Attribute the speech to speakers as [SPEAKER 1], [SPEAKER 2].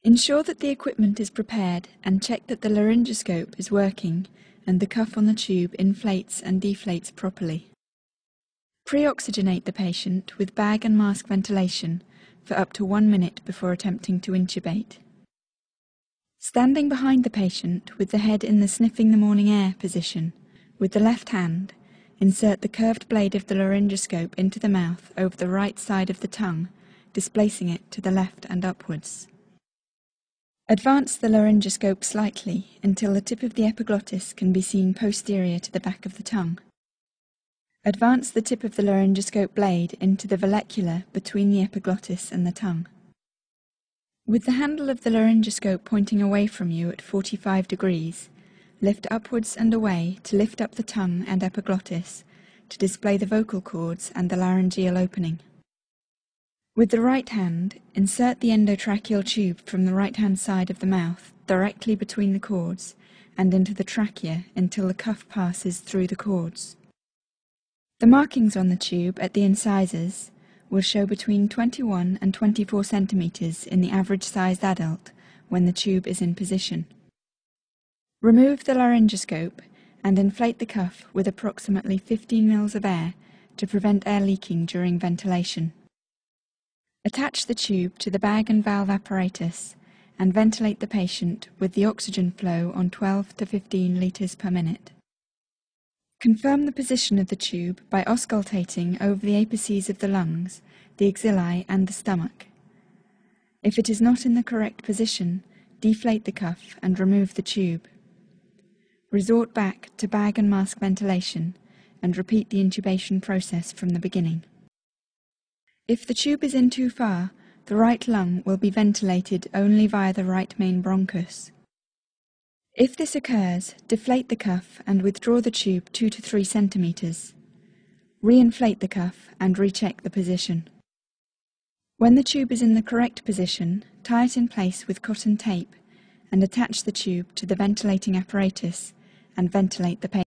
[SPEAKER 1] Ensure that the equipment is prepared and check that the laryngoscope is working and the cuff on the tube inflates and deflates properly. Pre-oxygenate the patient with bag and mask ventilation for up to 1 minute before attempting to intubate. Standing behind the patient with the head in the sniffing the morning air position, with the left hand, insert the curved blade of the laryngoscope into the mouth over the right side of the tongue, displacing it to the left and upwards. Advance the laryngoscope slightly until the tip of the epiglottis can be seen posterior to the back of the tongue. Advance the tip of the laryngoscope blade into the vallecula between the epiglottis and the tongue. With the handle of the laryngoscope pointing away from you at 45 degrees, lift upwards and away to lift up the tongue and epiglottis to display the vocal cords and the laryngeal opening. With the right hand, insert the endotracheal tube from the right-hand side of the mouth directly between the cords and into the trachea until the cuff passes through the cords. The markings on the tube at the incisors will show between 21 and 24 centimeters in the average-sized adult when the tube is in position. Remove the laryngoscope and inflate the cuff with approximately 15 mL of air to prevent air leaking during ventilation. Attach the tube to the bag and valve apparatus and ventilate the patient with the oxygen flow on 12 to 15 litres per minute. Confirm the position of the tube by auscultating over the apices of the lungs, the axillae and the stomach. If it is not in the correct position, deflate the cuff and remove the tube. Resort back to bag and mask ventilation and repeat the intubation process from the beginning. If the tube is in too far, the right lung will be ventilated only via the right main bronchus. If this occurs, deflate the cuff and withdraw the tube 2 to 3 centimeters. Re-inflate the cuff and recheck the position. When the tube is in the correct position, tie it in place with cotton tape and attach the tube to the ventilating apparatus and ventilate the patient.